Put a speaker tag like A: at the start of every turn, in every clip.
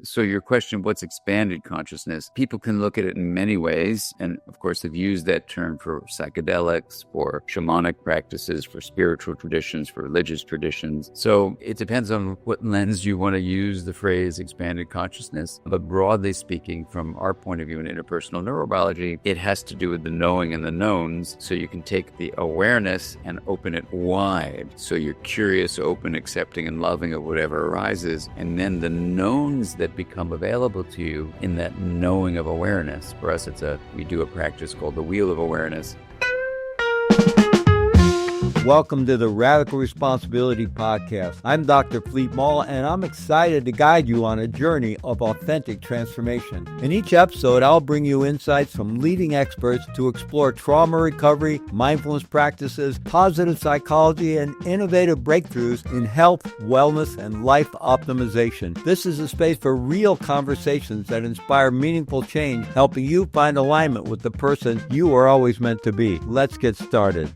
A: So your question, what's expanded consciousness? People can look at it in many ways. And of course, they've used that term for psychedelics, for shamanic practices, for spiritual traditions, for religious traditions. So it depends on what lens you want to use the phrase expanded consciousness. But broadly speaking, from our point of view in interpersonal neurobiology, it has to do with the knowing and the knowns. So you can take the awareness and open it wide. So you're curious, open, accepting, and loving of whatever arises. And then the knowns that become available to you in that knowing of awareness. For us, we do a practice called the wheel of awareness.
B: Welcome to the Radical Responsibility Podcast. I'm Dr. Fleet Mall, and I'm excited to guide you on a journey of authentic transformation. In each episode, I'll bring you insights from leading experts to explore trauma recovery, mindfulness practices, positive psychology, and innovative breakthroughs in health, wellness, and life optimization. This is a space for real conversations that inspire meaningful change, helping you find alignment with the person you are always meant to be. Let's get started.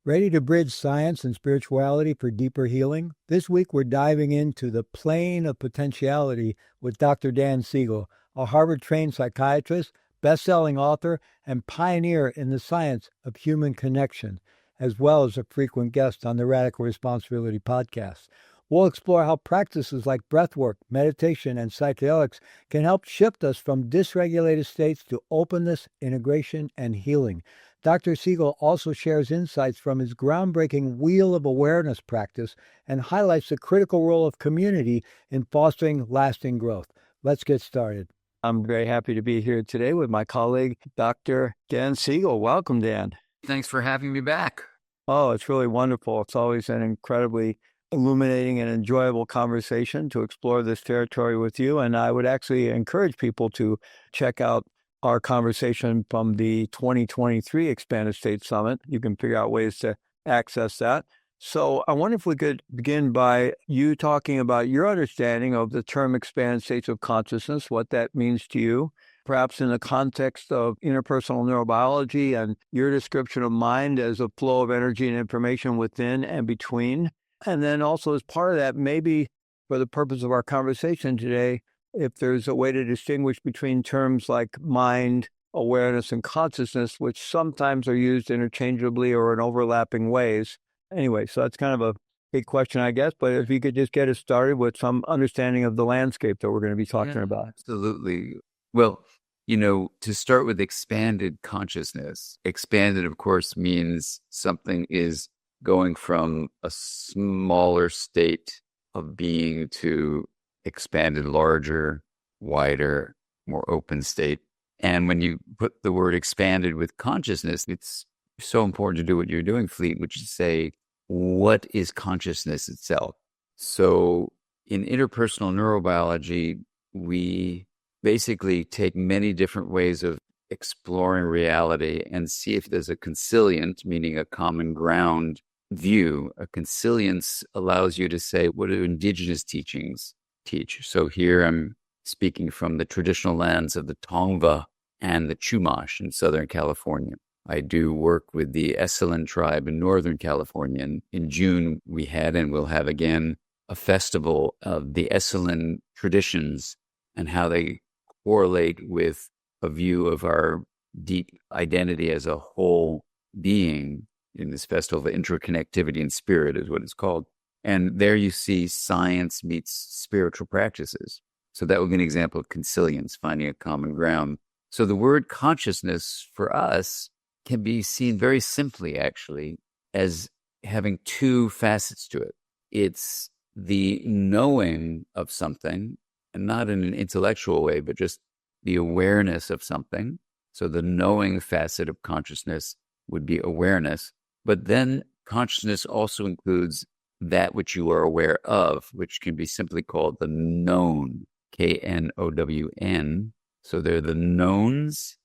B: Ready to bridge science and spirituality for deeper healing? This week we're diving into the plane of potentiality with Dr. Dan Siegel, a Harvard-trained psychiatrist, best-selling author, and pioneer in the science of human connection, as well as a frequent guest on the Radical Responsibility Podcast. We'll explore how practices like breathwork, meditation, and psychedelics can help shift us from dysregulated states to openness, integration, and healing. Dr. Siegel also shares insights from his groundbreaking Wheel of Awareness practice and highlights the critical role of community in fostering lasting growth. Let's get started. I'm very happy to be here today with my colleague, Dr. Dan Siegel. Welcome, Dan.
A: Thanks for having me back.
B: Oh, it's really wonderful. It's always an incredibly illuminating and enjoyable conversation to explore this territory with you. And I would actually encourage people to check out our conversation from the 2023 Expanded State Summit. You can figure out ways to access that. So I wonder if we could begin by you talking about your understanding of the term expanded states of consciousness, what that means to you, perhaps in the context of interpersonal neurobiology and your description of mind as a flow of energy and information within and between. And then also as part of that, maybe for the purpose of our conversation today, if there's a way to distinguish between terms like mind, awareness, and consciousness, which sometimes are used interchangeably or in overlapping ways. Anyway, so that's kind of a big question, I guess, but if you could just get us started with some understanding of the landscape that we're going to be talking about.
A: Absolutely. Well, to start with expanded consciousness, expanded, of course, means something is going from a smaller state of being to expanded, larger, wider, more open state. And when you put the word expanded with consciousness, it's so important to do what you're doing, Fleet, which is say, what is consciousness itself? So in interpersonal neurobiology, we basically take many different ways of exploring reality and see if there's a consilient, meaning a common ground view. A consilience allows you to say, what do indigenous teachings teach? So here I'm speaking from the traditional lands of the Tongva and the Chumash in Southern California. I do work with the Esselen tribe in Northern California. And in June, we had and will have again a festival of the Esselen traditions and how they correlate with a view of our deep identity as a whole being. In this festival of interconnectivity and spirit is what it's called. And there you see science meets spiritual practices. So that would be an example of consilience, finding a common ground. So the word consciousness for us can be seen very simply, actually, as having two facets to it. It's the knowing of something, and not in an intellectual way, but just the awareness of something. So the knowing facet of consciousness would be awareness. But then consciousness also includes that which you are aware of, which can be simply called the known, Known. So there are the knowns,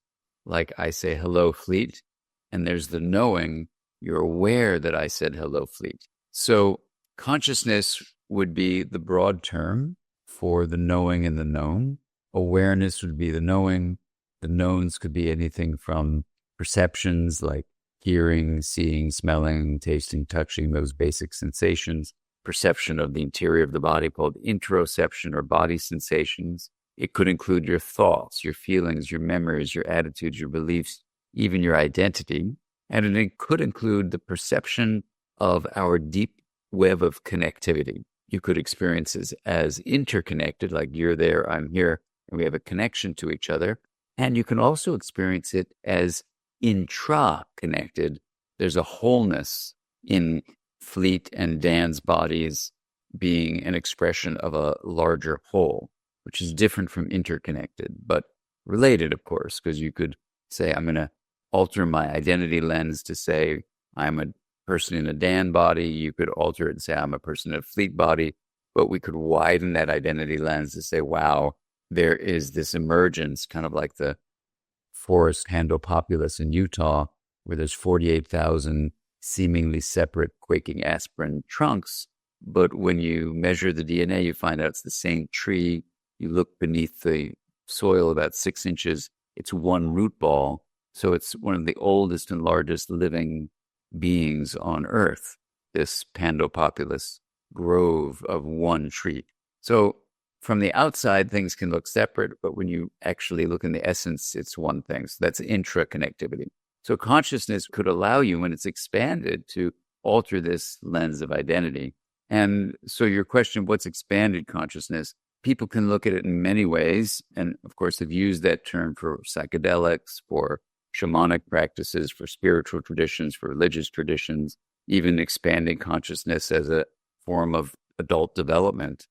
A: like I say, hello, Fleet. And there's the knowing, you're aware that I said hello, Fleet. So consciousness would be the broad term for the knowing and the known. Awareness would be the knowing. The knowns could be anything from perceptions like hearing, seeing, smelling, tasting, touching, those basic sensations. perception of the interior of the body called interoception or body sensations. It could include your thoughts, your feelings, your memories, your attitudes, your beliefs, even your identity. And it could include the perception of our deep web of connectivity. You could experience it as interconnected, like you're there, I'm here, and we have a connection to each other. And you can also experience it as intra-connected. There's a wholeness in Fleet and Dan's bodies being an expression of a larger whole, which is different from interconnected, but related, of course, because you could say, I'm going to alter my identity lens to say, I'm a person in a Dan body. You could alter it and say, I'm a person in a Fleet body, but we could widen that identity lens to say, wow, there is this emergence, kind of like the forest Handopopulus in Utah, where there's 48,000 seemingly separate quaking aspirin trunks. But when you measure the DNA, you find out it's the same tree. You look beneath the soil about 6 inches, it's one root ball. So it's one of the oldest and largest living beings on Earth, this Pandopopulus grove of one tree. So from the outside, things can look separate, but when you actually look in the essence, it's one thing. So that's intra-connectivity. So consciousness could allow you, when it's expanded, to alter this lens of identity. And so your question, what's expanded consciousness? People can look at it in many ways. And of course, have used that term for psychedelics, for shamanic practices, for spiritual traditions, for religious traditions, even expanding consciousness as a form of adult development,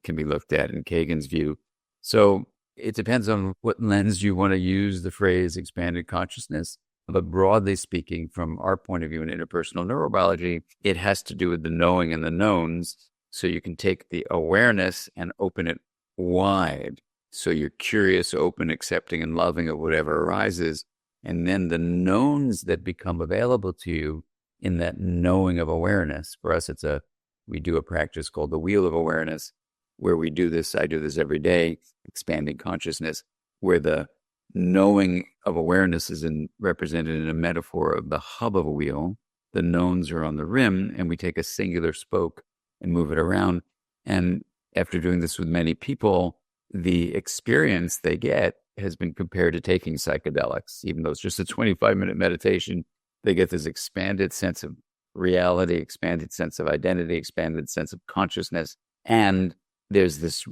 A: can be looked at in Kagan's view. So it depends on what lens you want to use the phrase expanded consciousness. But broadly speaking, from our point of view in interpersonal neurobiology, it has to do with the knowing and the knowns. So you can take the awareness and open it wide. So you're curious, open, accepting, and loving of whatever arises. And then the knowns that become available to you in that knowing of awareness. For us, we do a practice called the wheel of awareness, where we do this. I do this every day, expanding consciousness, where the knowing of awareness is represented in a metaphor of the hub of a wheel. The knowns are on the rim, and we take a singular spoke and move it around. And after doing this with many people, the experience they get has been compared to taking psychedelics. Even though it's just a 25-minute meditation, they get this expanded sense of reality, expanded sense of identity, expanded sense of consciousness. And there's this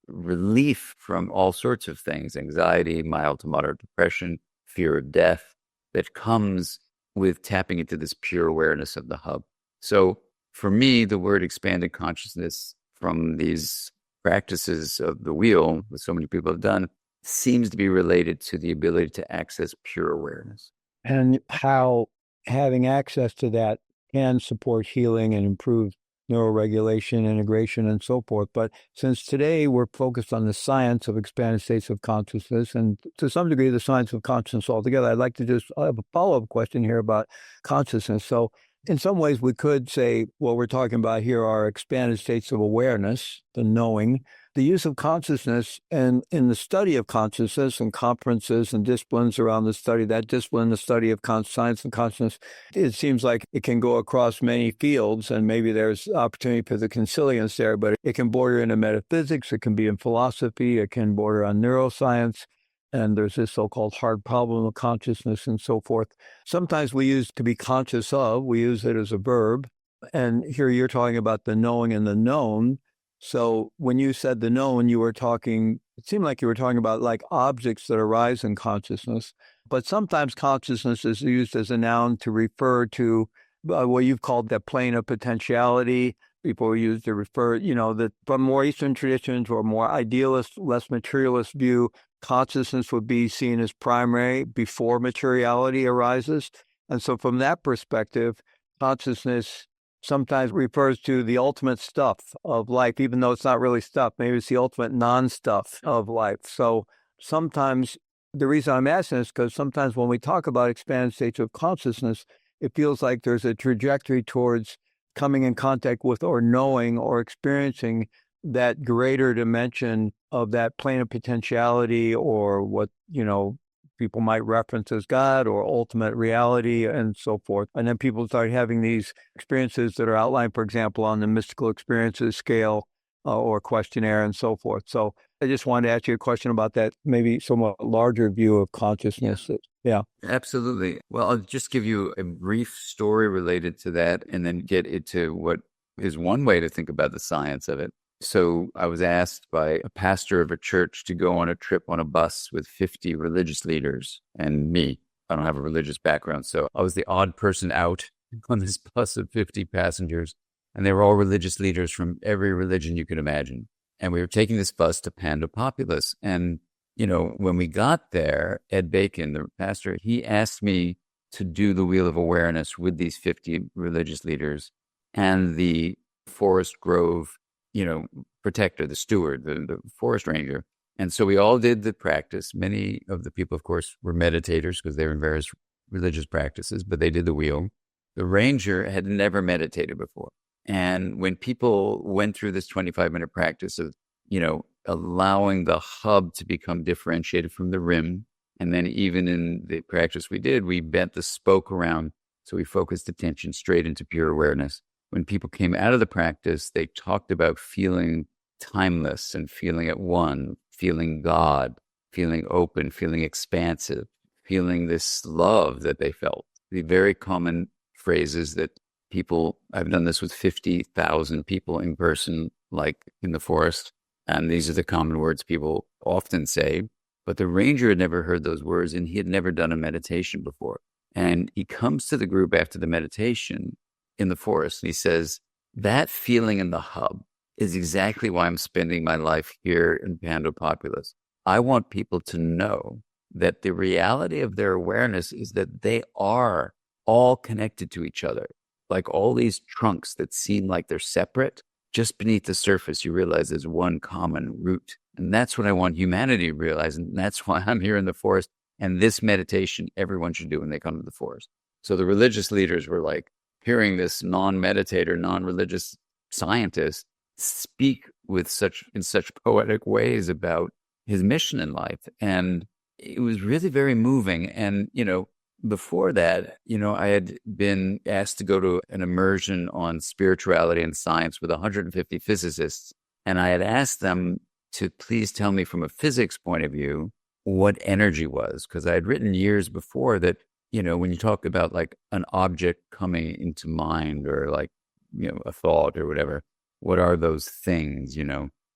A: relief from all sorts of things, anxiety, mild to moderate depression, fear of death, that comes with tapping into this pure awareness of the hub. So for me, the word expanded consciousness from these practices of the wheel, that so many people have done, seems to be related to the ability to access pure awareness.
B: And how having access to that can support healing and improve neuroregulation, integration, and so forth. But since today we're focused on the science of expanded states of consciousness, and to some degree the science of consciousness altogether, I'd like to just have a follow-up question here about consciousness. So in some ways we could say what we're talking about here are expanded states of awareness, the knowing, the use of consciousness, and in the study of consciousness and conferences and disciplines around the study, that discipline, the study of science and consciousness, it seems like it can go across many fields, and maybe there's opportunity for the consilience there, but it can border into metaphysics, it can be in philosophy, it can border on neuroscience, and there's this so-called hard problem of consciousness and so forth. Sometimes we use to be conscious of, we use it as a verb, and here you're talking about the knowing and the known. So when you said the known, it seemed like you were talking about like objects that arise in consciousness, but sometimes consciousness is used as a noun to refer to what you've called the plane of potentiality. People use to refer, that from more Eastern traditions or more idealist, less materialist view, consciousness would be seen as primary before materiality arises. And so from that perspective, consciousness sometimes refers to the ultimate stuff of life, even though it's not really stuff. Maybe it's the ultimate non-stuff of life. So sometimes the reason I'm asking is because sometimes when we talk about expanded states of consciousness, it feels like there's a trajectory towards coming in contact with or knowing or experiencing that greater dimension of that plane of potentiality, or what, people might reference as God or ultimate reality and so forth. And then people start having these experiences that are outlined, for example, on the mystical experiences scale or questionnaire and so forth. So I just wanted to ask you a question about that, maybe somewhat larger view of consciousness. Yeah.
A: Absolutely. Well, I'll just give you a brief story related to that and then get into what is one way to think about the science of it. So I was asked by a pastor of a church to go on a trip on a bus with 50 religious leaders and me. I don't have a religious background, so I was the odd person out on this bus of 50 passengers. And they were all religious leaders from every religion you could imagine. And we were taking this bus to Pandopopulous. And, when we got there, Ed Bacon, the pastor, he asked me to do the Wheel of Awareness with these 50 religious leaders and the Forest Grove, protector, the steward, the forest ranger. And so we all did the practice. Many of the people, of course, were meditators because they were in various religious practices, but they did the wheel. The ranger had never meditated before. And when people went through this 25-minute practice of, allowing the hub to become differentiated from the rim, and then even in the practice we did, we bent the spoke around. So we focused attention straight into pure awareness. When people came out of the practice, they talked about feeling timeless and feeling at one, feeling God, feeling open, feeling expansive, feeling this love that they felt. The very common phrases that people, I've done this with 50,000 people in person, like in the forest. And these are the common words people often say. But the ranger had never heard those words and he had never done a meditation before. And he comes to the group after the meditation in the forest and he says, that feeling in the hub is exactly why I'm spending my life here in Pandopopulous. I want people to know that the reality of their awareness is that they are all connected to each other. Like all these trunks that seem like they're separate, just beneath the surface, you realize there's one common root. And that's what I want humanity to realize. And that's why I'm here in the forest. And this meditation, everyone should do when they come to the forest. So the religious leaders were like hearing this non-meditator, non-religious scientist speak in such poetic ways about his mission in life. And it was really very moving. And, before that, I had been asked to go to an immersion on spirituality and science with 150 physicists. And I had asked them to please tell me from a physics point of view what energy was. Because I had written years before that, when you talk about like an object coming into mind or like, a thought or whatever, what are those things,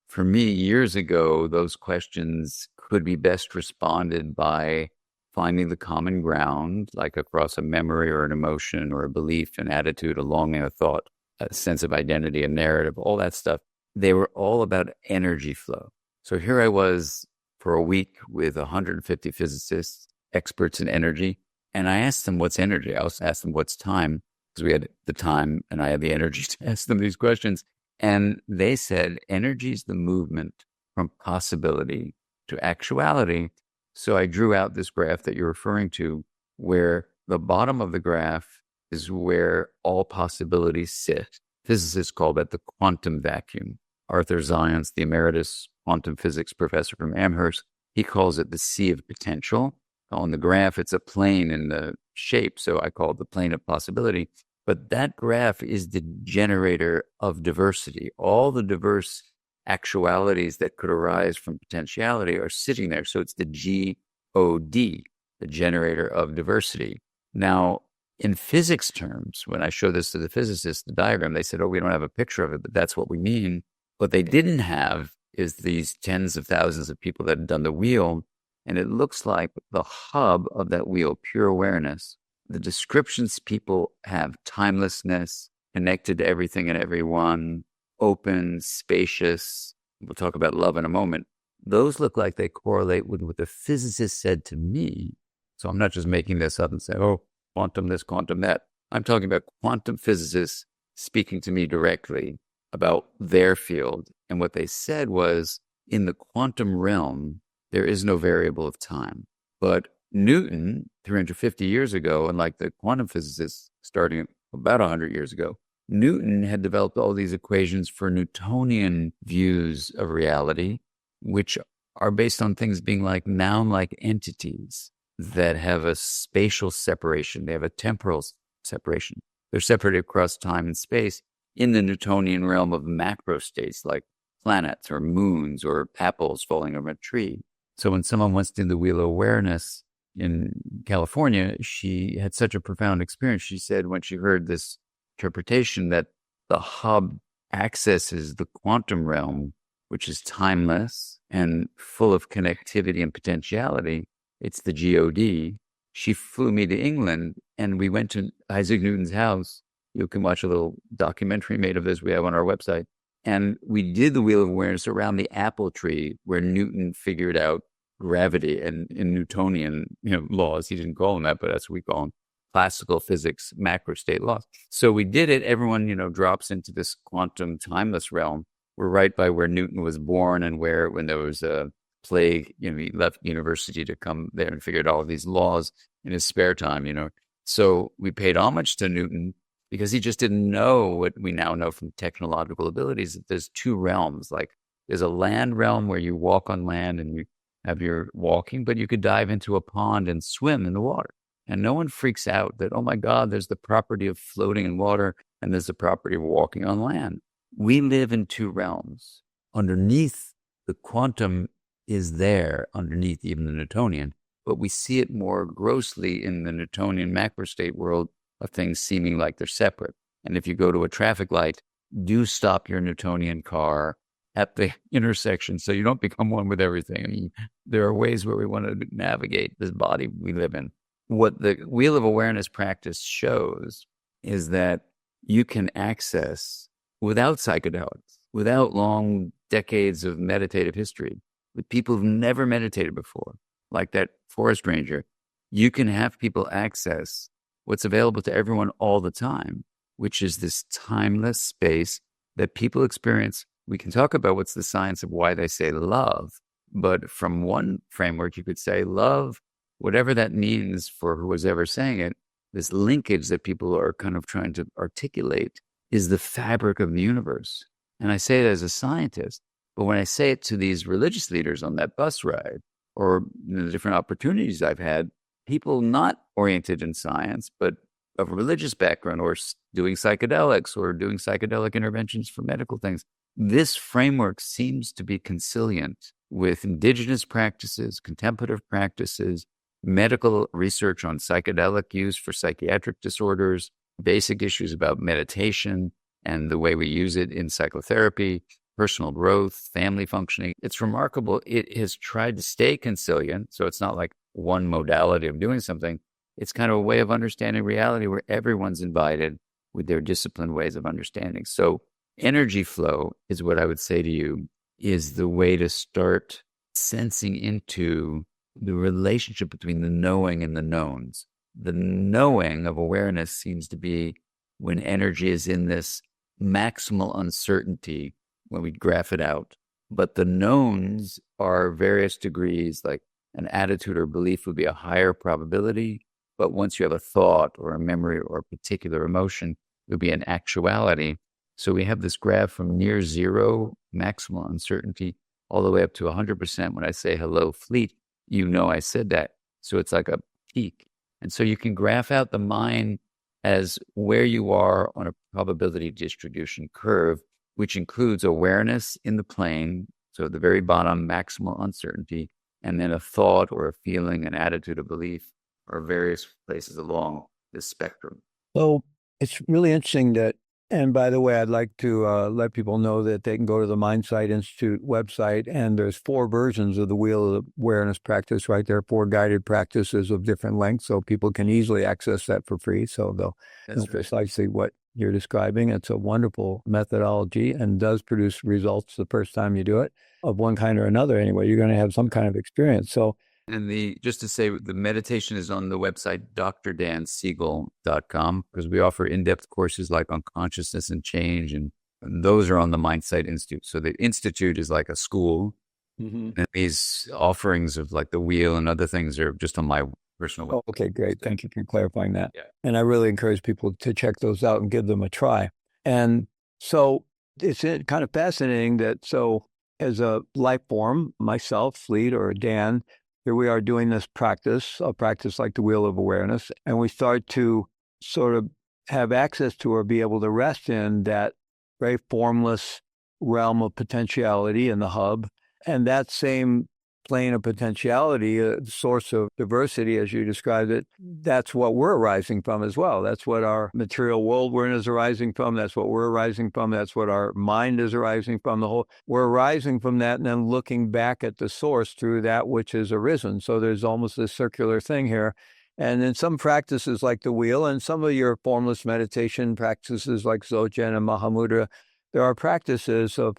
A: For me, years ago, those questions could be best responded by finding the common ground, like across a memory or an emotion or a belief, an attitude, a longing, a thought, a sense of identity, a narrative, all that stuff. They were all about energy flow. So here I was for a week with 150 physicists, experts in energy. And I asked them, what's energy? I also asked them, what's time? Because we had the time and I had the energy to ask them these questions. And they said, energy is the movement from possibility to actuality. So I drew out this graph that you're referring to, where the bottom of the graph is where all possibilities sit. Physicists call that the quantum vacuum. Arthur Zions, the emeritus quantum physics professor from Amherst, he calls it the sea of potential. On the graph, it's a plane in the shape, so I call it the plane of possibility. But that graph is the generator of diversity. All the diverse actualities that could arise from potentiality are sitting there. So it's the GOD, the generator of diversity. Now, in physics terms, when I show this to the physicists, the diagram, they said, we don't have a picture of it, but that's what we mean. What they didn't have is these tens of thousands of people that had done the wheel. And it looks like the hub of that wheel, pure awareness. The descriptions people have: timelessness, connected to everything and everyone, open, spacious. We'll talk about love in a moment. Those look like they correlate with what the physicist said to me. So I'm not just making this up and saying, quantum this, quantum that. I'm talking about quantum physicists speaking to me directly about their field. And what they said was, in the quantum realm, there is no variable of time. But Newton, 350 years ago, and like the quantum physicists starting about 100 years ago, Newton had developed all these equations for Newtonian views of reality, which are based on things being like noun-like entities. that have a spatial separation. They have a temporal separation. They're separated across time and space in the Newtonian realm of macro states like planets or moons or apples falling from a tree. So when someone wants to do the wheel of awareness in California, she had such a profound experience. She said when she heard this interpretation that the hub accesses the quantum realm, which is timeless and full of connectivity and potentiality, it's the God. She flew me to England and we went to Isaac Newton's house. You can watch a little documentary made of this we have on our website. And we did the wheel of awareness around the apple tree where Newton figured out gravity and in Newtonian laws. He didn't call them that, but that's what we call them. Classical physics, macro state laws. So we did it. Everyone, drops into this quantum timeless realm. We're right by where Newton was born and where, when there was a plague, he left university to come there and figured all of these laws in his spare time. So we paid homage to Newton because he just didn't know what we now know from technological abilities, that there's two realms. Like there's a land realm where you walk on land and you have your walking, but you could dive into a pond and swim in the water. And no one freaks out that, oh my God, there's the property of floating in water and there's the property of walking on land. We live in two realms. Underneath, the quantum is there, underneath even the Newtonian, but we see it more grossly in the Newtonian macrostate world of things seeming like they're separate. And if you go to a traffic light, do stop your Newtonian car at the intersection so you don't become one with everything. I mean, there are ways where we want to navigate this body we live in. What the Wheel of Awareness practice shows is that you can access, without psychedelics, without long decades of meditative history, with people who've never meditated before, like that forest ranger, you can have people access what's available to everyone all the time, which is this timeless space that people experience. We can talk about what's the science of why they say love, but from one framework, you could say love, whatever that means for who was ever saying it, this linkage that people are kind of trying to articulate is the fabric of the universe. And I say it as a scientist, but when I say it to these religious leaders on that bus ride or the different opportunities I've had, people not oriented in science, but of a religious background or doing psychedelics or doing psychedelic interventions for medical things, this framework seems to be consilient with indigenous practices, contemplative practices, medical research on psychedelic use for psychiatric disorders, basic issues about meditation and the way we use it in psychotherapy, personal growth, family functioning. It's remarkable. It has tried to stay consilient. So it's not like one modality of doing something. It's kind of a way of understanding reality where everyone's invited with their disciplined ways of understanding. So energy flow is what I would say to you is the way to start sensing into the relationship between the knowing and the knowns. The knowing of awareness seems to be when energy is in this maximal uncertainty when we graph it out. But the knowns are various degrees, like an attitude or belief would be a higher probability. But once you have a thought or a memory or a particular emotion, it would be an actuality. So we have this graph from near zero, maximal uncertainty, all the way up to 100%. When I say hello, fleet, I said that. So it's like a peak. And so you can graph out the mind as where you are on a probability distribution curve, which includes awareness in the plane. So at the very bottom, maximal uncertainty, and then a thought or a feeling, an attitude, a belief, or various places along this spectrum.
B: So it's really interesting that, and by the way, I'd like to let people know that they can go to the Mindsight Institute website, and there's 4 versions of the Wheel of Awareness practice, right? There are 4 guided practices of different lengths, so people can easily access that for free. So they'll know precisely what you're describing. It's a wonderful methodology and does produce results the first time you do it, of one kind or another. Anyway, you're going to have some kind of experience. So,
A: and just to say, the meditation is on the website, drdansiegel.com, because we offer in-depth courses like on consciousness and change, and those are on the Mindsight Institute. So the Institute is like a school, and these offerings of like the wheel and other things are just on my personal website.
B: Okay, great. Thank you for clarifying that.
A: Yeah.
B: And I really encourage people to check those out and give them a try. And so it's kind of fascinating that, so as a life form, myself, Fleet, or Dan, here we are doing this practice, a practice like the wheel of awareness, and we start to sort of have access to or be able to rest in that very formless realm of potentiality in the hub. And that same plane of potentiality, the source of diversity, as you described it, that's what we're arising from as well. That's what our material world we're in is arising from. That's what we're arising from. That's what our mind is arising from. We're arising from that and then looking back at the source through that which is arisen. So there's almost this circular thing here. And in some practices like the wheel and some of your formless meditation practices like Dzogchen and Mahamudra, there are practices of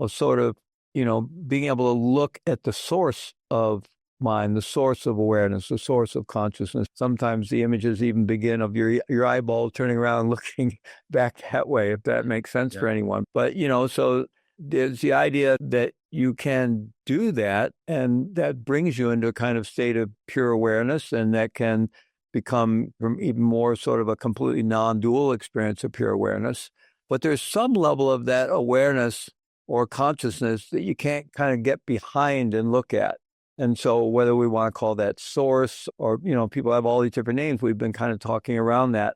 B: sort of, being able to look at the source of mind, the source of awareness, the source of consciousness. Sometimes the images even begin of your eyeball turning around, looking back that way, if that makes sense for anyone. But, so there's the idea that you can do that, and that brings you into a kind of state of pure awareness, and that can become even more sort of a completely non-dual experience of pure awareness. But there's some level of that awareness or consciousness that you can't kind of get behind and look at. And so whether we want to call that source or, people have all these different names, we've been kind of talking around that.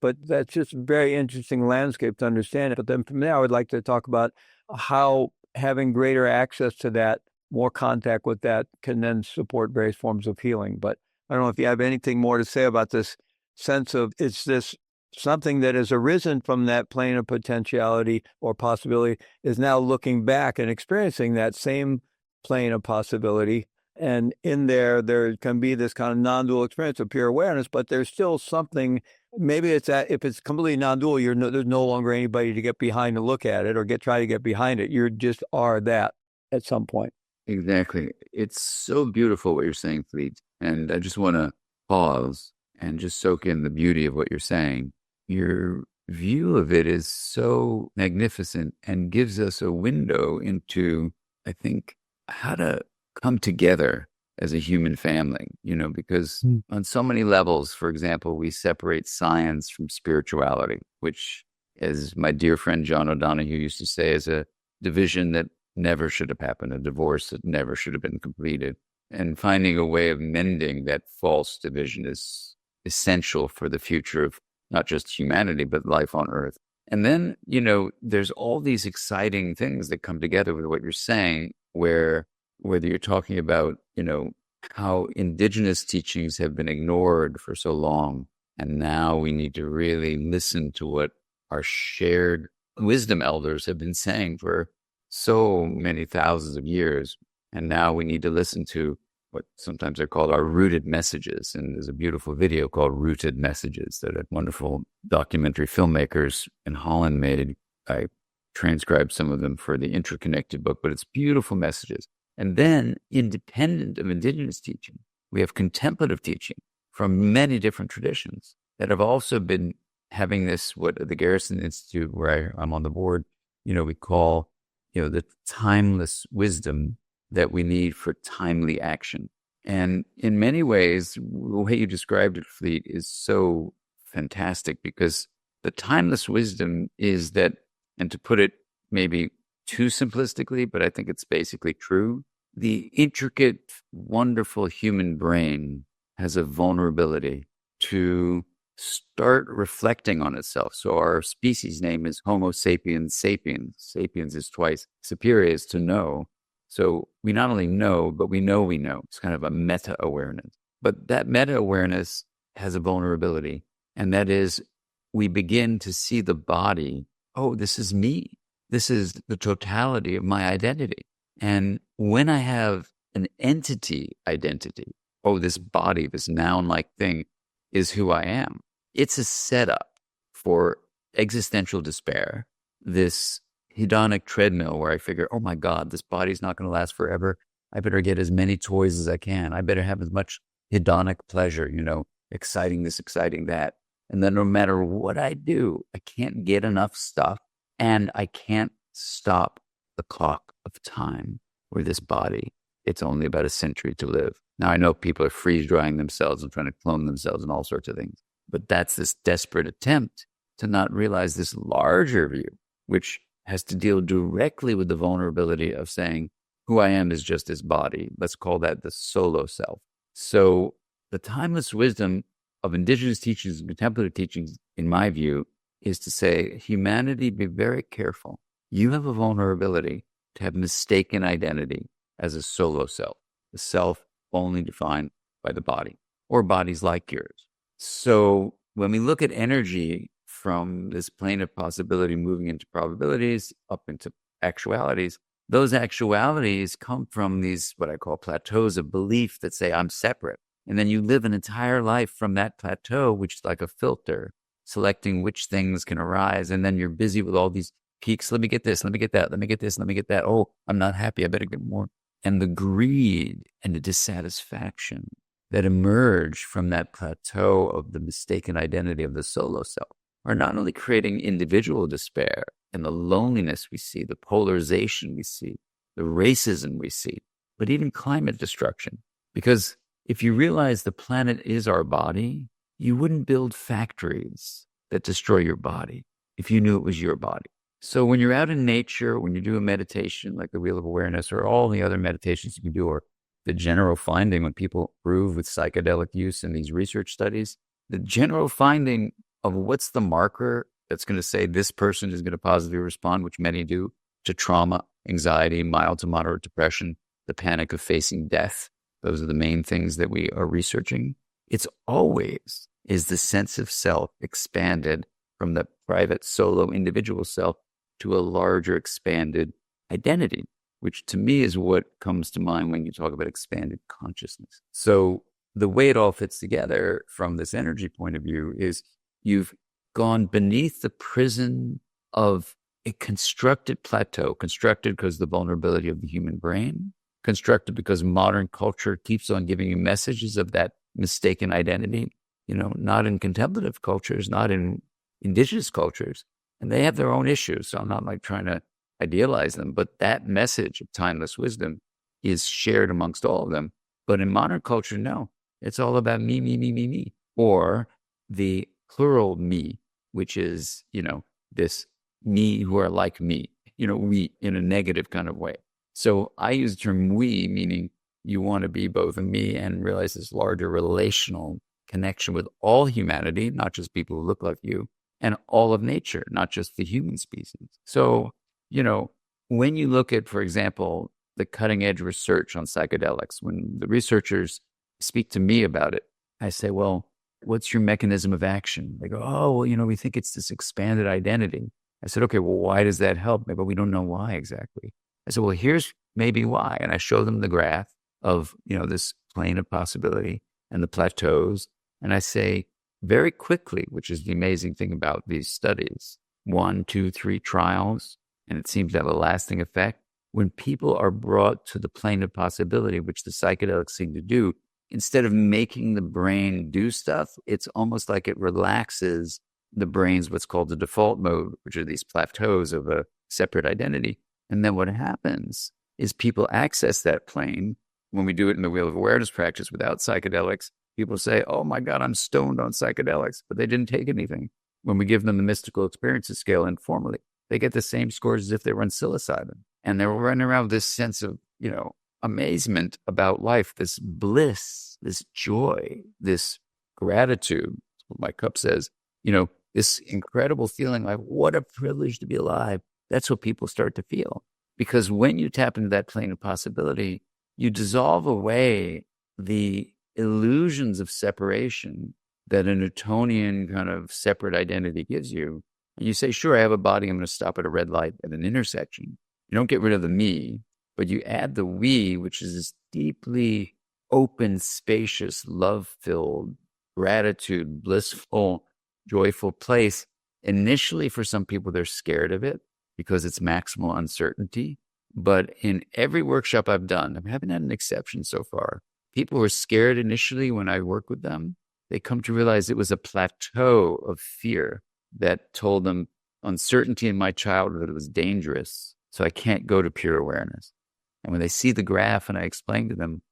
B: But that's just a very interesting landscape to understand it. But then from there, I would like to talk about how having greater access to that, more contact with that, can then support various forms of healing. But I don't know if you have anything more to say about this sense of it's this something that has arisen from that plane of potentiality or possibility is now looking back and experiencing that same plane of possibility. And in there can be this kind of non-dual experience of pure awareness, but there's still something. Maybe it's that if it's completely non-dual, there's no longer anybody to get behind to look at it or try to get behind it. You just are that at some point.
A: Exactly. It's so beautiful what you're saying, Fleet. And I just want to pause and just soak in the beauty of what you're saying. Your view of it is so magnificent and gives us a window into, I think, how to come together as a human family, because on so many levels, for example, we separate science from spirituality, which, as my dear friend John O'Donohue used to say, is a division that never should have happened, a divorce that never should have been completed. And finding a way of mending that false division is essential for the future of not just humanity, but life on Earth. And then, there's all these exciting things that come together with what you're saying, where whether you're talking about, how indigenous teachings have been ignored for so long, and now we need to really listen to what our shared wisdom elders have been saying for so many thousands of years. And now we need to listen to what sometimes are called our rooted messages. And there's a beautiful video called Rooted Messages that wonderful documentary filmmakers in Holland made. I transcribed some of them for the Interconnected book, but it's beautiful messages. And then, independent of indigenous teaching, we have contemplative teaching from many different traditions that have also been having this, what the Garrison Institute, where I'm on the board, we call, the timeless wisdom that we need for timely action. And in many ways, the way you described it, Fleet, is so fantastic, because the timeless wisdom is that, and to put it maybe too simplistically, but I think it's basically true, the intricate, wonderful human brain has a vulnerability to start reflecting on itself. So our species name is Homo sapiens sapiens. Sapiens is twice superior is to know. So we not only know, but we know we know. It's kind of a meta-awareness. But that meta-awareness has a vulnerability, and that is we begin to see the body. Oh, this is me. This is the totality of my identity. And when I have an entity identity, oh, this body, this noun-like thing is who I am. It's a setup for existential despair, this hedonic treadmill where I figure, oh my God, this body's not going to last forever. I better get as many toys as I can. I better have as much hedonic pleasure, exciting this, exciting that. And then no matter what I do, I can't get enough stuff, and I can't stop the clock of time where this body, it's only about a century to live. Now, I know people are freeze-drying themselves and trying to clone themselves and all sorts of things, but that's this desperate attempt to not realize this larger view, which has to deal directly with the vulnerability of saying, who I am is just this body. Let's call that the solo self. So the timeless wisdom of indigenous teachings and contemplative teachings, in my view, is to say, humanity, be very careful. You have a vulnerability to have mistaken identity as a solo self, the self only defined by the body or bodies like yours. So when we look at energy from this plane of possibility moving into probabilities up into actualities, those actualities come from these, what I call plateaus of belief that say, I'm separate. And then you live an entire life from that plateau, which is like a filter, selecting which things can arise. And then you're busy with all these peaks. Let me get this. Let me get that. Let me get this. Let me get that. Oh, I'm not happy. I better get more. And the greed and the dissatisfaction that emerge from that plateau of the mistaken identity of the solo self are not only creating individual despair and the loneliness we see, the polarization we see, the racism we see, but even climate destruction. Because if you realize the planet is our body, you wouldn't build factories that destroy your body if you knew it was your body. So when you're out in nature, when you do a meditation like the Wheel of Awareness or all the other meditations you can do, or the general finding when people prove with psychedelic use in these research studies, the general finding of what's the marker that's going to say this person is going to positively respond, which many do, to trauma, anxiety, mild to moderate depression, the panic of facing death. Those are the main things that we are researching. It's always is the sense of self expanded from the private solo individual self to a larger expanded identity, which to me is what comes to mind when you talk about expanded consciousness. So the way it all fits together from this energy point of view is you've gone beneath the prison of a constructed plateau, constructed because of the vulnerability of the human brain, constructed because modern culture keeps on giving you messages of that mistaken identity, not in contemplative cultures, not in indigenous cultures. And they have their own issues. So I'm not like trying to idealize them, but that message of timeless wisdom is shared amongst all of them. But in modern culture, no, it's all about me, me, me, me, me, or the plural me, which is, this me who are like me, we in a negative kind of way. So I use the term we, meaning you want to be both a me and realize this larger relational connection with all humanity, not just people who look like you, and all of nature, not just the human species. So, when you look at, for example, the cutting edge research on psychedelics, when the researchers speak to me about it, I say, well, what's your mechanism of action? They go, oh, well, we think it's this expanded identity. I said, okay, well, why does that help? But we don't know why exactly. I said, well, here's maybe why. And I show them the graph of, this plane of possibility and the plateaus. And I say very quickly, which is the amazing thing about these studies, 1, 2, 3 trials, and it seems to have a lasting effect. When people are brought to the plane of possibility, which the psychedelics seem to do, instead of making the brain do stuff, it's almost like it relaxes the brain's what's called the default mode, which are these plateaus of a separate identity. And then what happens is people access that plane. When we do it in the Wheel of Awareness practice without psychedelics, people say, oh my God, I'm stoned on psychedelics, but they didn't take anything. When we give them the mystical experiences scale informally, they get the same scores as if they were on psilocybin. And they're running around with this sense of, amazement about life, this bliss, this joy, this gratitude. What my cup says, this incredible feeling like, what a privilege to be alive. That's what people start to feel. Because when you tap into that plane of possibility, you dissolve away the illusions of separation that a Newtonian kind of separate identity gives you. And you say, sure, I have a body. I'm going to stop at a red light at an intersection. You don't get rid of the me, but you add the we, which is this deeply open, spacious, love-filled, gratitude, blissful, joyful place. Initially, for some people, they're scared of it because it's maximal uncertainty. But in every workshop I've done, I haven't had an exception so far. People were scared initially when I work with them. They come to realize it was a plateau of fear that told them uncertainty in my childhood was dangerous, so I can't go to pure awareness. And when they see the graph and I explain to them,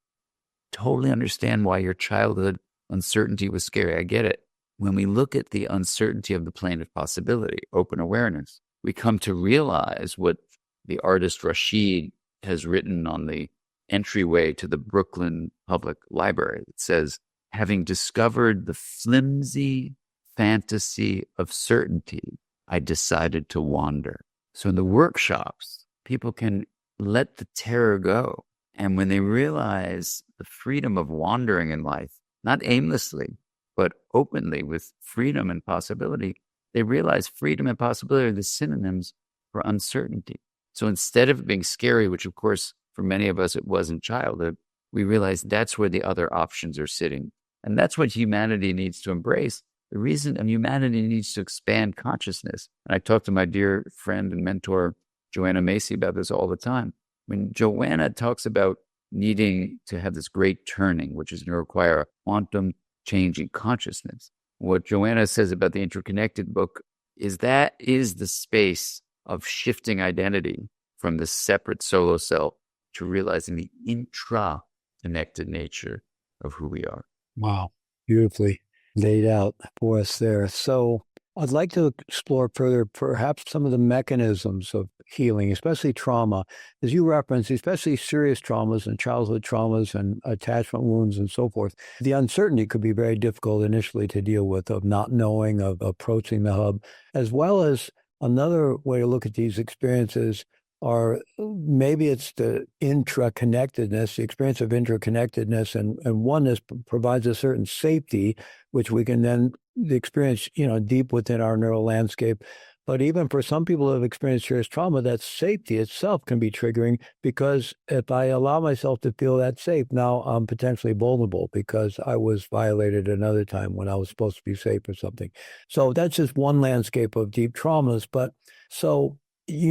A: totally understand why your childhood uncertainty was scary. I get it. When we look at the uncertainty of the plane of possibility, open awareness, we come to realize what the artist Rashid has written on the entryway to the Brooklyn Public Library. It says, having discovered the flimsy fantasy of certainty, I decided to wander. So in the workshops, people can let the terror go. And when they realize the freedom of wandering in life, not aimlessly, but openly with freedom and possibility, they realize freedom and possibility are the synonyms for uncertainty. So instead of it being scary, which of course for many of us it was in childhood, we realize that's where the other options are sitting. And that's what humanity needs to embrace. The reason humanity needs to expand consciousness. And I talk to my dear friend and mentor, Joanna Macy, about this all the time. When Joanna talks about needing to have this great turning, which is going to require a quantum change in consciousness, what Joanna says about the interconnected book is that is the space of shifting identity from the separate solo self to realizing the intra-connected nature of who we are.
B: Wow. Beautifully laid out for us there. So I'd like to explore further perhaps some of the mechanisms of healing, especially trauma. As you referenced, especially serious traumas and childhood traumas and attachment wounds and so forth, the uncertainty could be very difficult initially to deal with, of not knowing, of approaching the hub, as well as another way to look at these experiences are maybe it's the intra-connectedness, the experience of interconnectedness and oneness provides a certain safety, which we can then experience, deep within our neural landscape. But even for some people who have experienced serious trauma, that safety itself can be triggering, because if I allow myself to feel that safe, now I'm potentially vulnerable because I was violated another time when I was supposed to be safe or something. So that's just one landscape of deep traumas. But so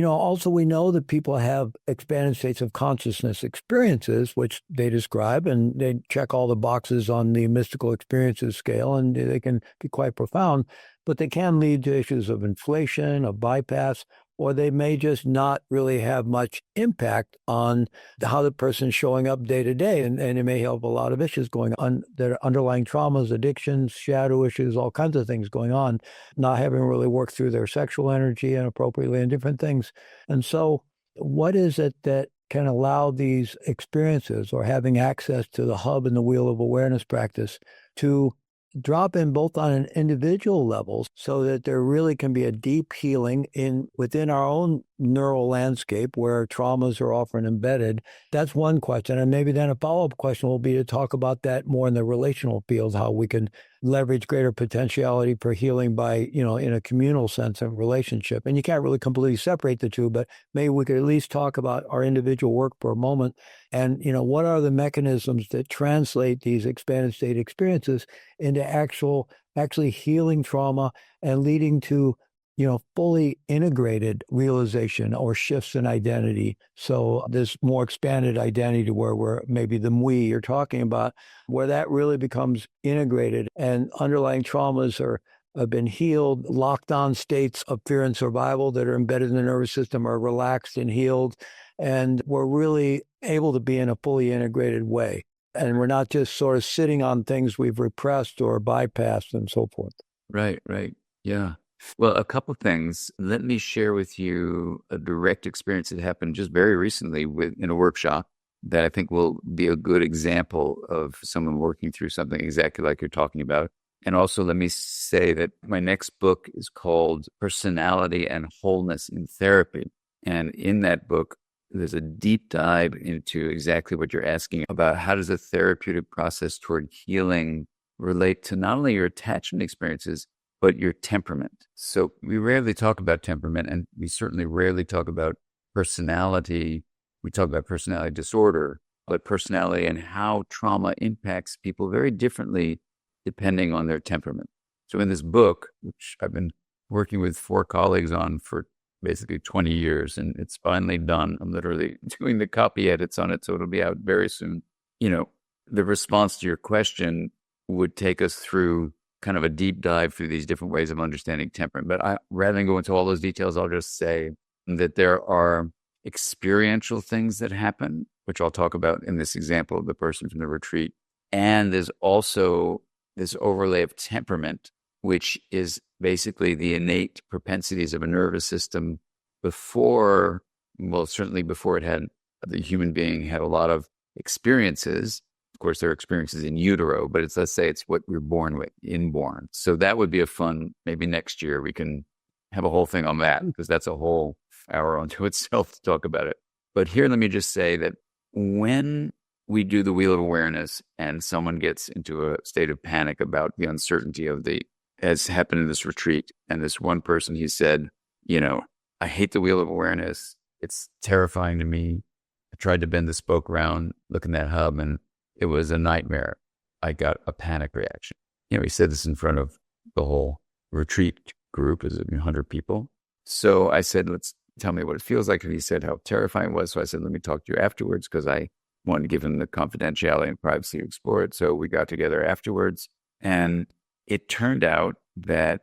B: also we know that people have expanded states of consciousness experiences, which they describe, and they check all the boxes on the mystical experiences scale, and they can be quite profound, but they can lead to issues of inflation, of bypass, or they may just not really have much impact on how the person's showing up day to day. And it may have a lot of issues going on, that are underlying traumas, addictions, shadow issues, all kinds of things going on, not having really worked through their sexual energy inappropriately and different things. And so what is it that can allow these experiences, or having access to the hub and the wheel of awareness practice, to drop in both on an individual level so that there really can be a deep healing within our own neural landscape where traumas are often embedded? That's one question. And maybe then a follow-up question will be to talk about that more in the relational field, how we can leverage greater potentiality for healing by, in a communal sense of relationship. And you can't really completely separate the two, but maybe we could at least talk about our individual work for a moment. And, what are the mechanisms that translate these expanded state experiences into actually healing trauma and leading to, fully integrated realization or shifts in identity. So this more expanded identity where we're maybe the we you're talking about, where that really becomes integrated and underlying traumas have been healed, locked on states of fear and survival that are embedded in the nervous system are relaxed and healed. And we're really able to be in a fully integrated way. And we're not just sort of sitting on things we've repressed or bypassed and so forth.
A: Right. Yeah. Well, a couple things. Let me share with you a direct experience that happened just very recently in a workshop that I think will be a good example of someone working through something exactly like you're talking about. And also let me say that my next book is called Personality and Wholeness in Therapy. And in that book, there's a deep dive into exactly what you're asking about. How does a therapeutic process toward healing relate to not only your attachment experiences, but your temperament? So we rarely talk about temperament, and we certainly rarely talk about personality. We talk about personality disorder, but personality and how trauma impacts people very differently depending on their temperament. So in this book, which I've been working with 4 colleagues on for basically 20 years, and it's finally done. I'm literally doing the copy edits on it, so it'll be out very soon. The response to your question would take us through kind of a deep dive through these different ways of understanding temperament. But rather than go into all those details, I'll just say that there are experiential things that happen, which I'll talk about in this example of the person from the retreat. And there's also this overlay of temperament, which is basically the innate propensities of a nervous system certainly before it had the human being had a lot of experiences. Of course, there are experiences in utero, but let's say it's what we're born with, inborn. So that would be a fun, maybe next year we can have a whole thing on that, because that's a whole hour unto itself to talk about it. But here, let me just say that when we do the wheel of awareness and someone gets into a state of panic about the uncertainty of as happened in this retreat, and this one person, he said, I hate the wheel of awareness. It's terrifying to me. I tried to bend the spoke around, look in that hub, and it was a nightmare. I got a panic reaction. He said this in front of the whole retreat group, is 100 people. So I said, let's tell me what it feels like. And he said how terrifying it was. So I said, let me talk to you afterwards, because I wanted to give him the confidentiality and privacy to explore it. So we got together afterwards, and it turned out that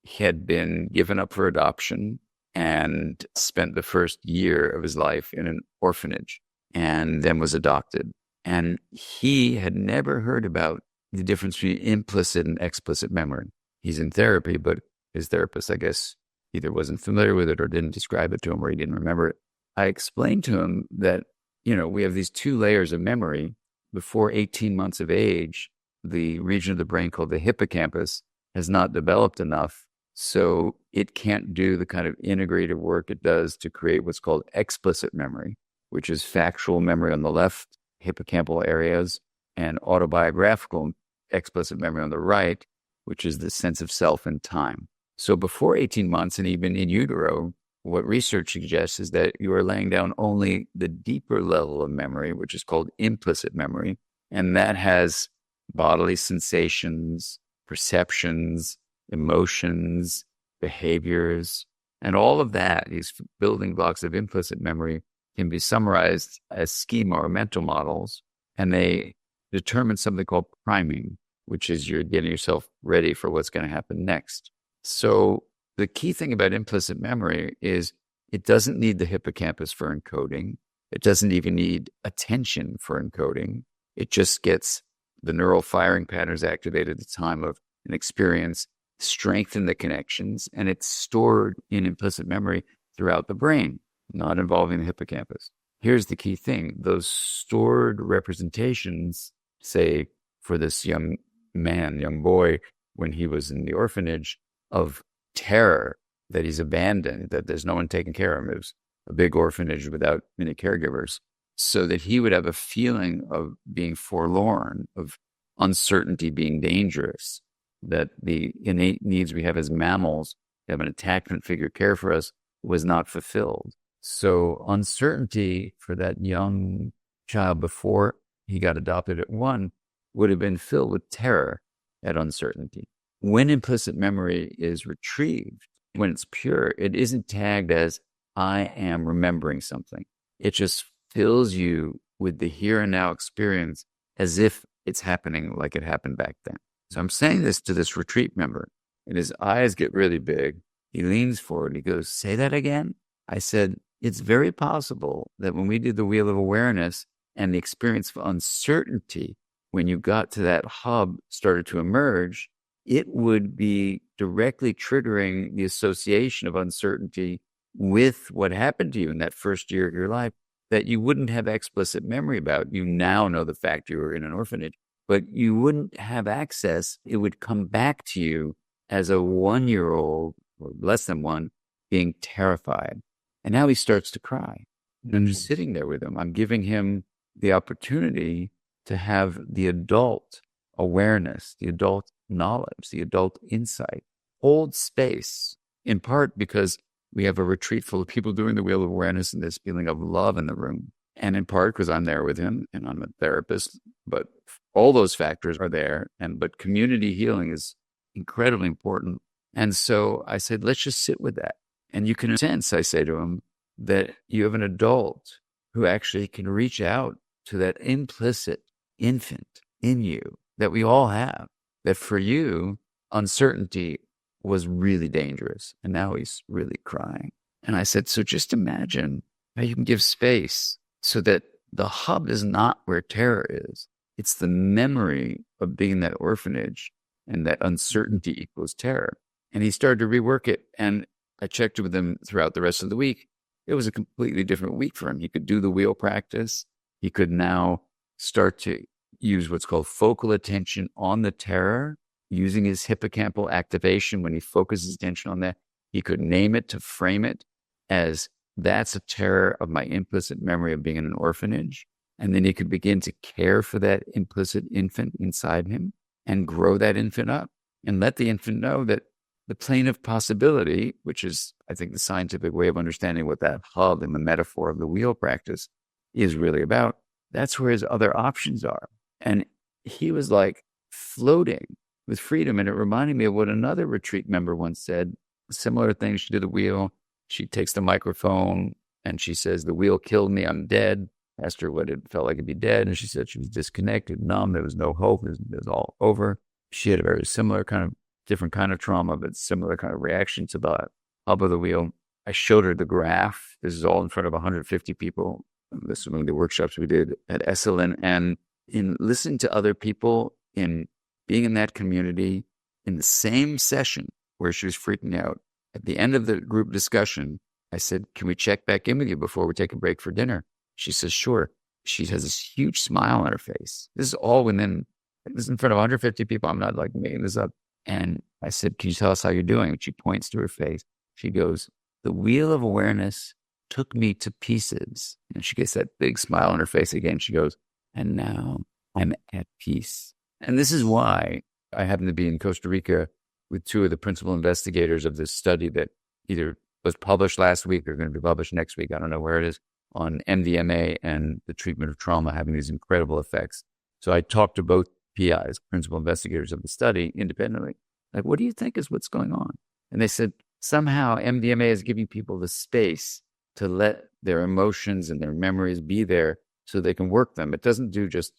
A: he had been given up for adoption and spent the first year of his life in an orphanage, and then was adopted. And he had never heard about the difference between implicit and explicit memory. He's in therapy, but his therapist, I guess, either wasn't familiar with it or didn't describe it to him, or he didn't remember it. I explained to him that, we have these two layers of memory. Before 18 months of age, the region of the brain called the hippocampus has not developed enough, so it can't do the kind of integrative work it does to create what's called explicit memory, which is factual memory on the left, hippocampal areas, and autobiographical explicit memory on the right, which is the sense of self and time. So before 18 months, and even in utero, what research suggests is that you are laying down only the deeper level of memory, which is called implicit memory. And that has bodily sensations, perceptions, emotions, behaviors, and all of that, these building blocks of implicit memory, can be summarized as schema or mental models. And they determine something called priming, which is you're getting yourself ready for what's going to happen next. So the key thing about implicit memory is it doesn't need the hippocampus for encoding. It doesn't even need attention for encoding. It just gets the neural firing patterns activated at the time of an experience, strengthen the connections, and it's stored in implicit memory throughout the brain, not involving the hippocampus. Here's the key thing. Those stored representations, say for this young boy, when he was in the orphanage, of terror that he's abandoned, that there's no one taking care of him. It was a big orphanage without many caregivers. So that he would have a feeling of being forlorn, of uncertainty being dangerous, that the innate needs we have as mammals to have an attachment figure care for us was not fulfilled. So uncertainty for that young child before he got adopted at 1 would have been filled with terror at uncertainty. When implicit memory is retrieved, when it's pure, it isn't tagged as I am remembering something. It just fills you with the here and now experience as if it's happening like it happened back then. So I'm saying this to this retreat member, and his eyes get really big. He leans forward. He goes, say that again? I said, it's very possible that when we did the wheel of awareness and the experience of uncertainty, when you got to that hub, started to emerge, it would be directly triggering the association of uncertainty with what happened to you in that first year of your life that you wouldn't have explicit memory about. You now know the fact you were in an orphanage, but you wouldn't have access. It would come back to you as a 1-year-old or less than 1 being terrified. And now he starts to cry. And I'm just sitting there with him. I'm giving him the opportunity to have the adult awareness, the adult knowledge, the adult insight, hold space, in part because we have a retreat full of people doing the wheel of awareness and this feeling of love in the room. And in part because I'm there with him and I'm a therapist, but all those factors are there. But community healing is incredibly important. And so I said, let's just sit with that. And you can sense, I say to him, that you have an adult who actually can reach out to that implicit infant in you that we all have, that for you, uncertainty was really dangerous. And now he's really crying. And I said, so just imagine how you can give space so that the hub is not where terror is. It's the memory of being in that orphanage, and that uncertainty equals terror. And he started to rework it. And I checked with him throughout the rest of the week. it was a completely different week for him. He could do the wheel practice. He could now start to use what's called focal attention on the terror, using his hippocampal activation. When he focuses attention on that, he could name it to frame it as that's a terror of my implicit memory of being in an orphanage. And then he could begin to care for that implicit infant inside him and grow that infant up and let the infant know that the plane of possibility, which is, I think, the scientific way of understanding what that hub in the metaphor of the wheel practice is really about, that's where his other options are. And he was like floating with freedom. And it reminded me of what another retreat member once said, similar thing. She did the wheel. She takes the microphone and she says, the wheel killed me. I'm dead. Asked her what it felt like to be dead. And she said she was disconnected, numb. There was no hope. It was all over. She had a very similar kind of different kind of trauma, but similar kind of reaction to the hub of the wheel. I showed her the graph. This is all in front of 150 people. This is one of the workshops we did at Esalen. And in listening to other people, in being in that community, in the same session where she was freaking out, at the end of the group discussion, I said, can we check back in with you before we take a break for dinner? She says, sure. She has this huge smile on her face. This is all within, this is in front of 150 people. I'm not like making this up. And I said, can you tell us how you're doing? And she points to her face. She goes, the wheel of awareness took me to pieces. And she gets that big smile on her face again. She goes, and now I'm at peace. And this is why I happen to be in Costa Rica with two of the principal investigators of this study that either was published last week or going to be published next week. I don't know where it is, on MDMA and the treatment of trauma having these incredible effects. So I talked to both PIs, principal investigators of the study, independently. Like, what do you think is what's going on? And they said, somehow MDMA is giving people the space to let their emotions and their memories be there so they can work them. It doesn't do just,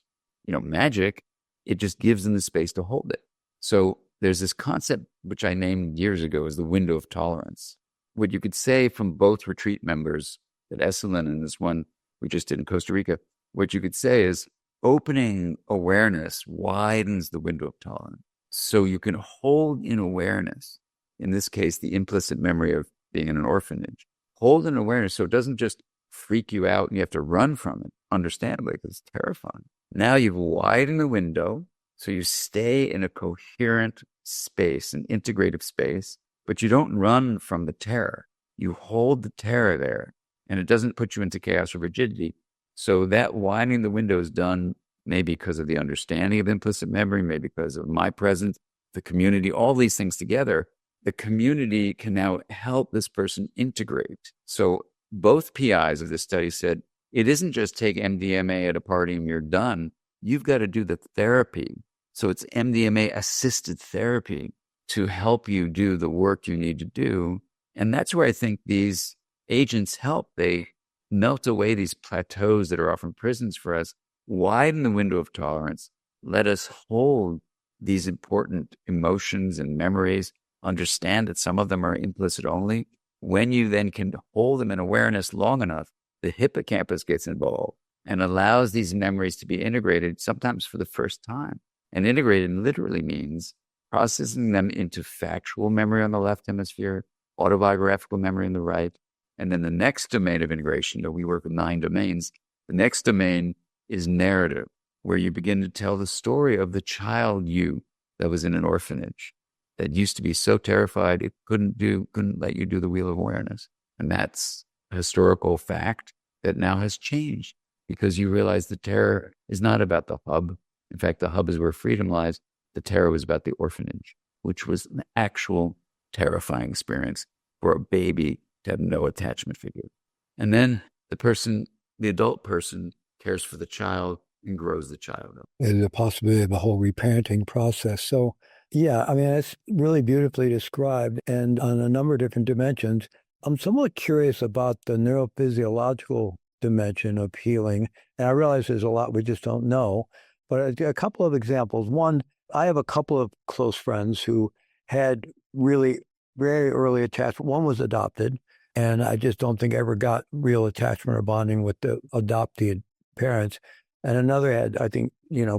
A: magic. It just gives them the space to hold it. So there's this concept, which I named years ago as the window of tolerance. What you could say from both retreat members at Esalen and this one we just did in Costa Rica, what you could say is opening awareness widens the window of tolerance. So you can hold in awareness, in this case, the implicit memory of being in an orphanage. Hold in awareness so it doesn't just freak you out and you have to run from it, understandably, because it's terrifying. Now you've widened the window so you stay in a coherent space, an integrative space, but you don't run from the terror. You hold the terror there, and it doesn't put you into chaos or rigidity. So that widening the window is done maybe because of the understanding of implicit memory, maybe because of my presence, the community, all these things together. The community can now help this person integrate. So both PIs of this study said, it isn't just take MDMA at a party and you're done. You've got to do the therapy. So it's MDMA-assisted therapy to help you do the work you need to do. And that's where I think these agents help. They melt away these plateaus that are often prisons for us, widen the window of tolerance, let us hold these important emotions and memories, understand that some of them are implicit only. When you then can hold them in awareness long enough, the hippocampus gets involved and allows these memories to be integrated, sometimes for the first time. And integrated literally means processing them into factual memory on the left hemisphere, autobiographical memory on the right. And then the next domain of integration, we work with 9 domains. The next domain is narrative, where you begin to tell the story of the child you that was in an orphanage, that used to be so terrified it couldn't let you do the wheel of awareness. And that's a historical fact that now has changed because you realize the terror is not about the hub. In fact, the hub is where freedom lies. The terror was about the orphanage, which was an actual terrifying experience for a baby to have no attachment figure. And then the adult person, cares for the child and grows the child up.
B: There's a possibility of a whole reparenting process. So, yeah, I mean, it's really beautifully described and on a number of different dimensions. I'm somewhat curious about the neurophysiological dimension of healing. And I realize there's a lot we just don't know, but a couple of examples. One, I have a couple of close friends who had really very early attachment. One was adopted, and I just don't think ever got real attachment or bonding with the adopted parents. And another had, I think,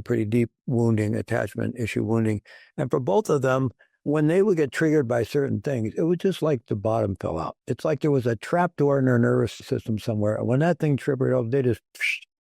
B: pretty deep attachment issue wounding. And for both of them, when they would get triggered by certain things, it was just like the bottom fell out. It's like there was a trap door in their nervous system somewhere. And when that thing triggered over, they just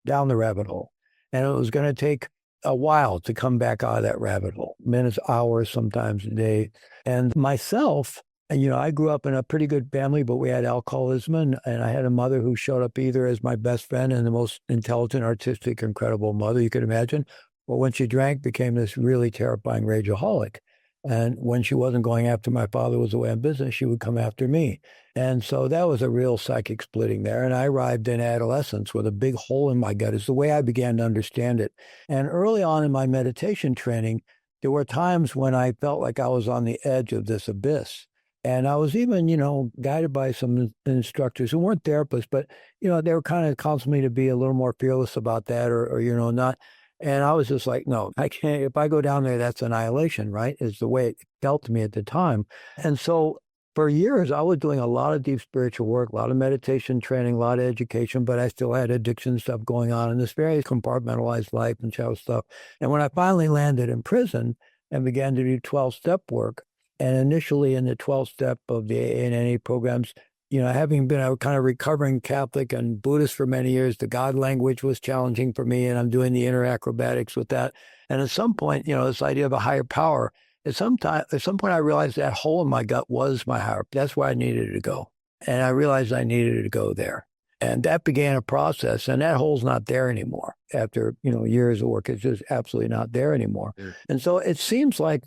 B: down the rabbit hole. And it was going to take a while to come back out of that rabbit hole, minutes, hours, sometimes a day. And myself, and I grew up in a pretty good family, but we had alcoholism, and I had a mother who showed up either as my best friend and the most intelligent, artistic, incredible mother you could imagine, or when she drank, became this really terrifying rageaholic. And when she wasn't going after my father was away on business, she would come after me. And so that was a real psychic splitting there. And I arrived in adolescence with a big hole in my gut is the way I began to understand it. And early on in my meditation training, there were times when I felt like I was on the edge of this abyss. And I was even, guided by some instructors who weren't therapists, but, they were kind of counseling me to be a little more fearless about that or not. And I was just like, no, I can't. If I go down there, that's annihilation, right? Is the way it felt to me at the time. And so for years, I was doing a lot of deep spiritual work, a lot of meditation training, a lot of education, but I still had addiction stuff going on in this very compartmentalized life and shadow stuff. And when I finally landed in prison and began to do 12-step work, and initially in the 12-step of the AA and NA programs, having been a kind of recovering Catholic and Buddhist for many years, the God language was challenging for me, and I'm doing the inner acrobatics with that. And at some point, this idea of a higher power, at some point I realized that hole in my gut was my higher. That's where I needed to go. And I realized I needed to go there. And that began a process, and that hole's not there anymore. After, years of work, it's just absolutely not there anymore. Yeah. And so it seems like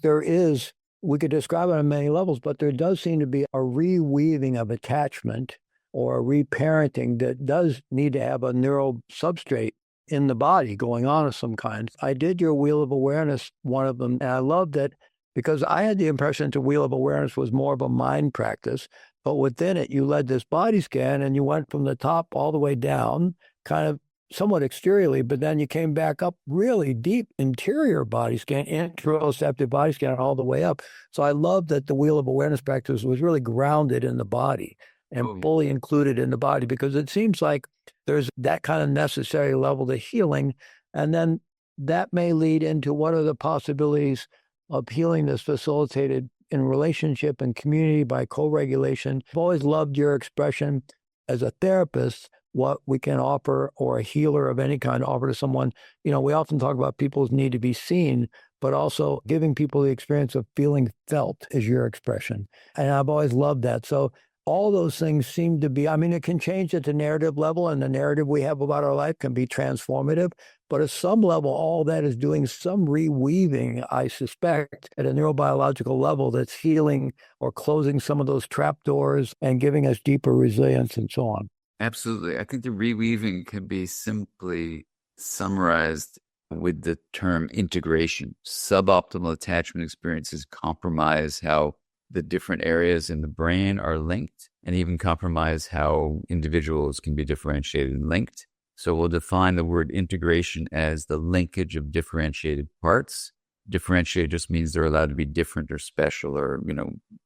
B: we could describe it on many levels, but there does seem to be a reweaving of attachment or a reparenting that does need to have a neural substrate in the body going on of some kind. I did your Wheel of Awareness, one of them, and I loved it because I had the impression that the Wheel of Awareness was more of a mind practice, but within it, you led this body scan and you went from the top all the way down, kind of somewhat exteriorly, but then you came back up really deep interior body scan, interoceptive body scan all the way up. So I love that the Wheel of Awareness practice was really grounded in the body and fully included in the body, because it seems like there's that kind of necessary level to healing. And then that may lead into what are the possibilities of healing that's facilitated in relationship and community by co-regulation. I've always loved your expression as a therapist, what we can offer, or a healer of any kind offer to someone. We often talk about people's need to be seen, but also giving people the experience of feeling felt is your expression. And I've always loved that. So all those things seem to be, it can change at the narrative level, and the narrative we have about our life can be transformative. But at some level, all that is doing some reweaving, I suspect, at a neurobiological level that's healing or closing some of those trap doors and giving us deeper resilience and so on.
A: Absolutely. I think the reweaving can be simply summarized with the term integration. Suboptimal attachment experiences compromise how the different areas in the brain are linked, and even compromise how individuals can be differentiated and linked. So we'll define the word integration as the linkage of differentiated parts. Differentiated just means they're allowed to be different or special or,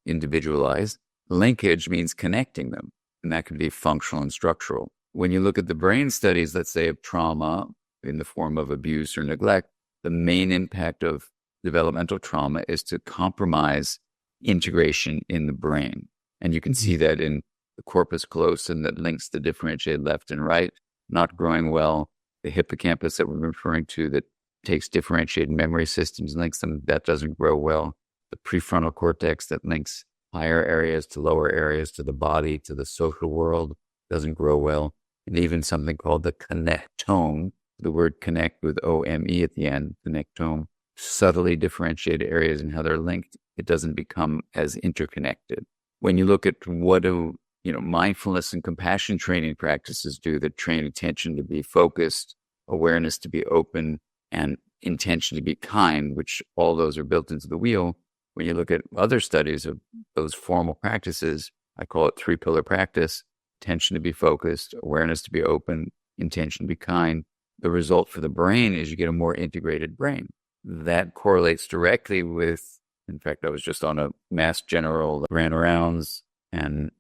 A: individualized. Linkage means connecting them. And that can be functional and structural. When you look at the brain studies, let's say, of trauma in the form of abuse or neglect, the main impact of developmental trauma is to compromise integration in the brain. And you can see that in the corpus callosum that links the differentiated left and right, not growing well. The hippocampus that we're referring to that takes differentiated memory systems and links them, that doesn't grow well. The prefrontal cortex that links higher areas to lower areas, to the body, to the social world, doesn't grow well. And even something called the connectome, the word connect with O-M-E at the end, connectome, subtly differentiated areas and how they're linked, it doesn't become as interconnected. When you look at what do mindfulness and compassion training practices do that train attention to be focused, awareness to be open, and intention to be kind, which all those are built into the wheel. When you look at other studies of those formal practices, I call it 3-pillar practice: attention to be focused, awareness to be open, intention to be kind. The result for the brain is you get a more integrated brain. That correlates directly with, in fact, I was just on a Mass General grand rounds, and,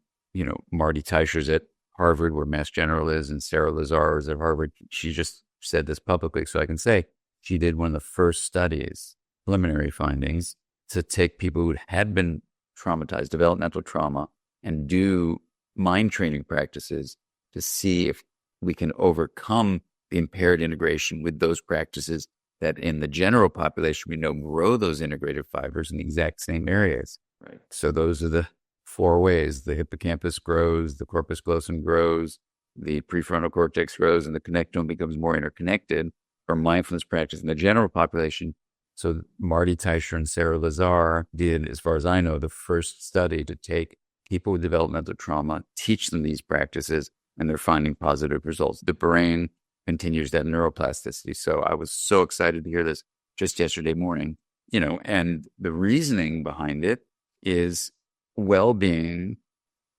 A: Marty Teicher's at Harvard, where Mass General is, and Sarah Lazar is at Harvard. She just said this publicly, so I can say she did one of the first studies, preliminary findings, to take people who had been traumatized, developmental trauma, and do mind training practices to see if we can overcome the impaired integration with those practices that in the general population we know grow those integrated fibers in the exact same areas. Right. So those are the 4 ways. The hippocampus grows, the corpus callosum grows, the prefrontal cortex grows, and the connectome becomes more interconnected for mindfulness practice in the general population. So Marty Teicher and Sarah Lazar did, as far as I know, the first study to take people with developmental trauma, teach them these practices, and they're finding positive results. The brain continues that neuroplasticity. So I was so excited to hear this just yesterday morning, and the reasoning behind it is well-being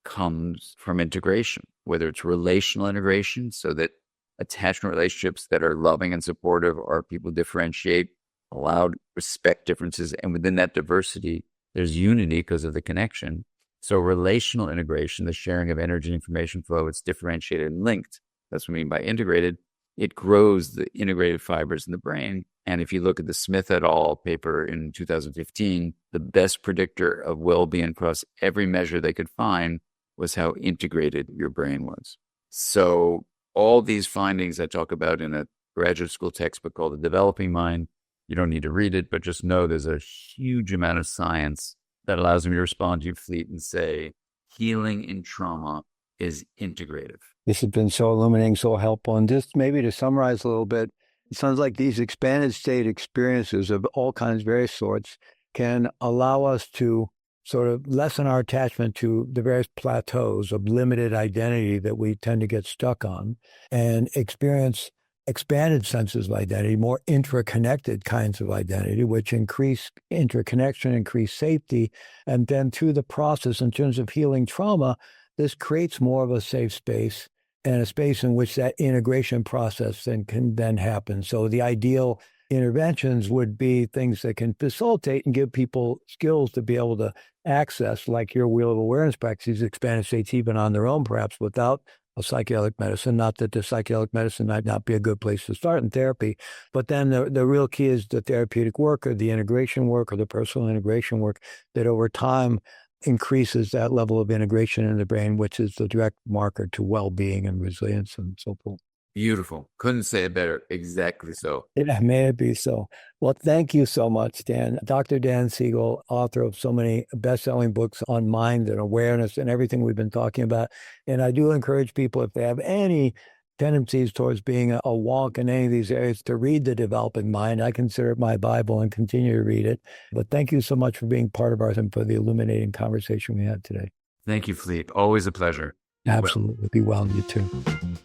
A: comes from integration, whether it's relational integration, so that attachment relationships that are loving and supportive are people differentiate, allowed, respect differences. And within that diversity, there's unity because of the connection. So relational integration, the sharing of energy and information flow, it's differentiated and linked. That's what I mean by integrated. It grows the integrated fibers in the brain. And if you look at the Smith et al. Paper in 2015, the best predictor of well-being across every measure they could find was how integrated your brain was. So all these findings I talk about in a graduate school textbook called The Developing Mind, you don't need to read it, but just know there's a huge amount of science that allows me to respond to you, Fleet, and say healing in trauma is integrative.
B: This has been so illuminating, so helpful. And just maybe to summarize a little bit, it sounds like these expanded state experiences of all kinds, various sorts, can allow us to sort of lessen our attachment to the various plateaus of limited identity that we tend to get stuck on, and experience expanded senses of identity, more intraconnected kinds of identity, which increase interconnection, increase safety. And then through the process, in terms of healing trauma, this creates more of a safe space and a space in which that integration process can then happen. So the ideal interventions would be things that can facilitate and give people skills to be able to access, like your wheel of awareness practices, expanded states even on their own, perhaps without a psychedelic medicine. Not that the psychedelic medicine might not be a good place to start in therapy, but then the real key is the therapeutic work or the integration work or the personal integration work that over time increases that level of integration in the brain, which is the direct marker to well-being and resilience and so forth.
A: Beautiful. Couldn't say it better. Exactly so.
B: Yeah, may it be so. Well, thank you so much, Dan. Dr. Dan Siegel, author of so many best-selling books on mind and awareness and everything we've been talking about. And I do encourage people, if they have any tendencies towards being a wonk in any of these areas, to read The Developing Mind. I consider it my Bible and continue to read it. But thank you so much for being part of ours and for the illuminating conversation we had today.
A: Thank you, Fleet. Always a pleasure.
B: Absolutely. Be well, you too.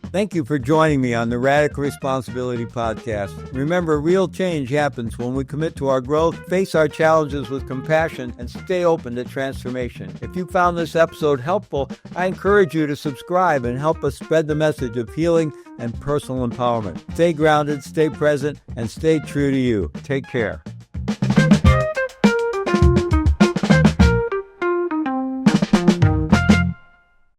B: Thank you for joining me on the Radical Responsibility Podcast. Remember, real change happens when we commit to our growth, face our challenges with compassion, and stay open to transformation. If you found this episode helpful, I encourage you to subscribe and help us spread the message of healing and personal empowerment. Stay grounded, stay present, and stay true to you. Take care.